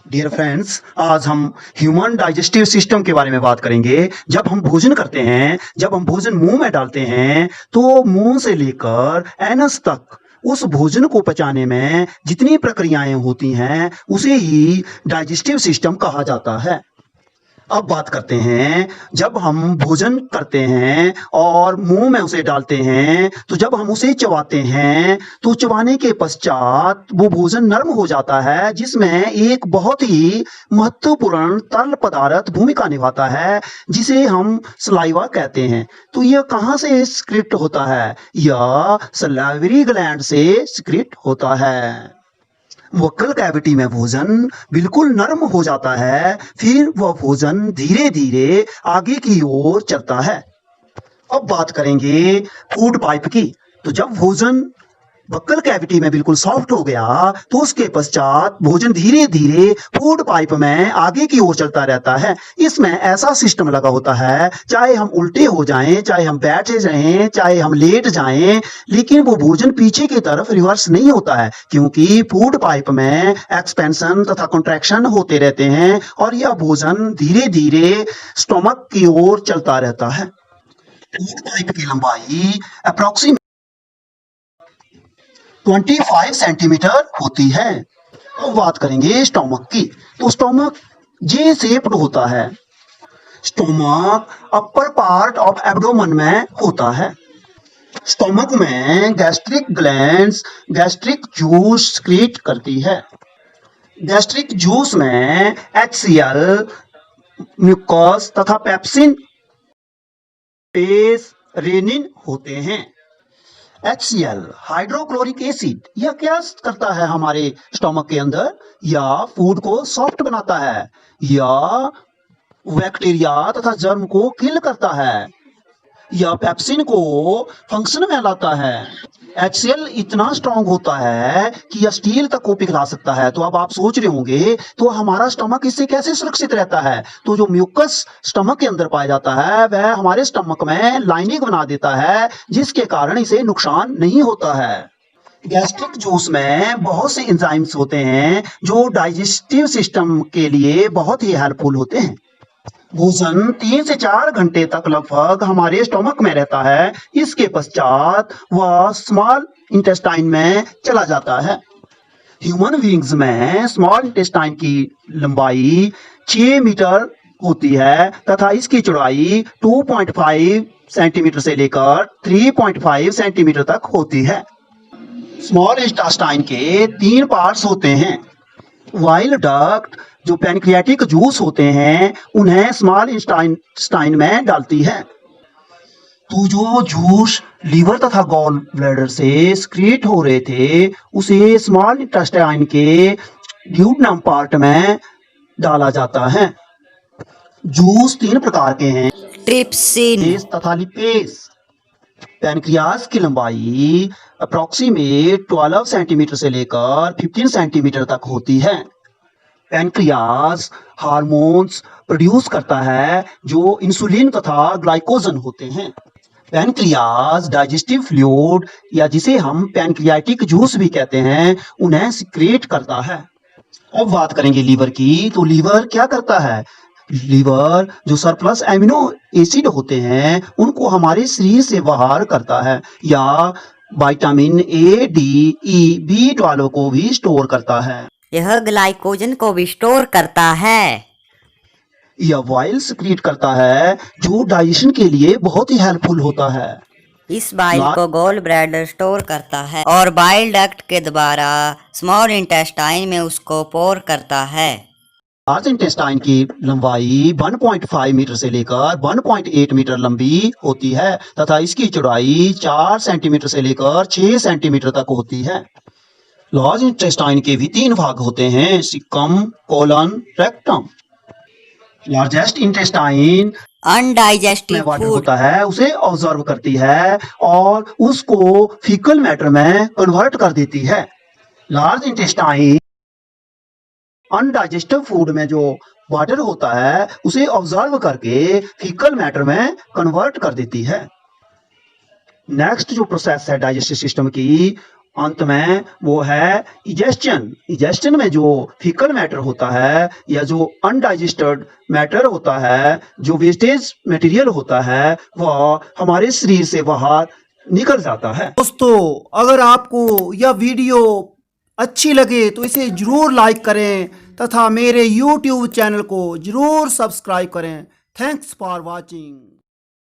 Dear friends, आज हम human digestive system के बारे में बात करेंगे। जब हम भोजन करते हैं, जब हम भोजन मुंह में डालते हैं, तो मुंह से लेकर एनस तक उस भोजन को पचाने में जितनी प्रक्रियाएं होती हैं उसे ही डाइजेस्टिव सिस्टम कहा जाता है। अब बात करते हैं, जब हम भोजन करते हैं और मुंह में उसे डालते हैं, तो जब हम उसे चबाते हैं तो चबाने के पश्चात वो भोजन नरम हो जाता है, जिसमें एक बहुत ही महत्वपूर्ण तरल पदार्थ भूमिका निभाता है, जिसे हम सलाइवा कहते हैं। तो यह कहाँ से सिक्रेट होता है? यह सलाइवरी ग्लैंड से सिक्रेट होता है। वोकल कैविटी में भोजन बिल्कुल नरम हो जाता है, फिर वह भोजन धीरे धीरे आगे की ओर चलता है। अब बात करेंगे फूड पाइप की। तो जब भोजन बक्कल कैविटी में बिल्कुल सॉफ्ट हो गया, तो उसके पश्चात भोजन धीरे धीरे फूड पाइप में आगे की ओर चलता रहता है। इसमें ऐसा सिस्टम लगा होता है, चाहे हम उल्टे हो जाएं, चाहे हम बैठे रहें, चाहे हम लेट जाएं, लेकिन वो भोजन पीछे की तरफ रिवर्स नहीं होता है, क्योंकि फूड पाइप में एक्सपेंशन तथा कॉन्ट्रैक्शन होते रहते हैं और यह भोजन धीरे धीरे स्टोमक की ओर चलता रहता है। फूड पाइप की लंबाई अप्रोक्सीमेट 25 सेंटीमीटर होती है। अब बात करेंगे स्टोमक की। तो स्टोमक जे शेप्ड होता है। Stomach upper part of abdomen में होता है। स्टोमक में gastric glands gastric juice secrete करती है। गैस्ट्रिक जूस में HCl, म्यूकस तथा पेप्सिन, पेस, रेनिन होते हैं। HCl हाइड्रोक्लोरिक एसिड, यह क्या करता है हमारे स्टोमक के अंदर? या फूड को सॉफ्ट बनाता है, या बैक्टीरिया तथा जर्म को किल करता है, या पेप्सिन को फंक्शन में लाता है। HCl इतना स्ट्रांग होता है कि यह स्टील तक को पिघला सकता है। तो अब आप सोच रहे होंगे, तो हमारा स्टमक इससे कैसे सुरक्षित रहता है? तो जो म्यूकस स्टमक के अंदर पाया जाता है, वह हमारे स्टमक में लाइनिंग बना देता है, जिसके कारण इसे नुकसान नहीं होता है। गैस्ट्रिक जूस में बहुत से एंजाइम्स होते हैं जो डाइजेस्टिव सिस्टम के लिए बहुत ही हेल्पफुल होते हैं। भोजन 3 से 4 घंटे तक लगभग हमारे स्टोमक में रहता है। इसके पश्चात वह स्मॉल इंटेस्टाइन में चला जाता है। ह्यूमन बीइंग्स में स्मॉल इंटेस्टाइन की लंबाई 6 मीटर होती है तथा इसकी चौड़ाई 2.5 सेंटीमीटर से लेकर 3.5 सेंटीमीटर तक होती है। स्मॉल इंटेस्टाइन के 3 पार्ट्स होते हैं। वाइल डक्ट जो पैनक्रियाटिक जूस होते हैं, उन्हें स्मॉल इंटेस्टाइन में डालती है। तो जो जूस लीवर तथा गॉल ब्लैडर से सिक्रीट हो रहे थे, उसे स्मॉल इंटेस्टाइन के ड्यूडेनम पार्ट में डाला जाता है। जूस 3 प्रकार के हैं, ट्रिप्सिन तथा लिपेज। पैनक्रियास की लंबाई अप्रोक्सीमेट 12 सेंटीमीटर से लेकर 15 सेंटीमीटर तक होती है। पैनक्रियास हार्मोन्स प्रोड्यूस करता है जो इंसुलिन तथा ग्लाइकोजन होते हैं। पैनक्रियास डाइजेस्टिव फ्लूइड, या जिसे हम पैनक्रियाटिक जूस भी कहते हैं, उन्हें सिक्रेट करता है। अब बात करेंगे लीवर की। तो लीवर क्या करता है? लीवर जो सरप्लस एमिनो एसिड होते हैं, उनको हमारे शरीर से बाहर करता है, या vitamin A, D, E, B12 को भी स्टोर करता है। यह ग्लाइकोजन को भी स्टोर करता है। यह वाइल सिक्रीट करता है जो डाइजेशन के लिए बहुत ही हेल्पफुल होता है। इस बाइल को गॉल ब्लैडर स्टोर करता है और बाइल डक्ट के द्वारा स्मॉल इंटेस्टाइन में उसको पोर करता है। लार्ज इंटेस्टाइन की लंबाई 1.5 मीटर से लेकर 1.8 मीटर लंबी होती है तथा इसकी चौड़ाई 4 सेंटीमीटर से लेकर 6 सेंटीमीटर तक होती है। लार्ज इंटेस्टाइन के भी 3 भाग होते हैं, caecum, colon, rectum. Largest intestine undigestive water food होता है, उसे ऑब्जर्व करती है और उसको फीकल मैटर में कन्वर्ट कर देती है। लार्ज इंटेस्टाइन अनडाइजेस्टिव फूड में जो वाटर होता है, उसे ऑब्जर्व करके फीकल मैटर में कन्वर्ट कर देती है। नेक्स्ट जो प्रोसेस है डाइजेस्टिव सिस्टम की, अंत में वो है इजेस्चन। इजेस्चन में जो फीकल मैटर होता है या जो अनडाइजेस्टेड मैटर होता है, जो वेस्टेज मटेरियल होता है, वह हमारे शरीर से बाहर निकल जाता है। दोस्तों, अगर आपको यह वीडियो अच्छी लगे तो इसे जरूर लाइक करें तथा मेरे YouTube चैनल को जरूर सब्सक्राइब करें। Thanks for watching.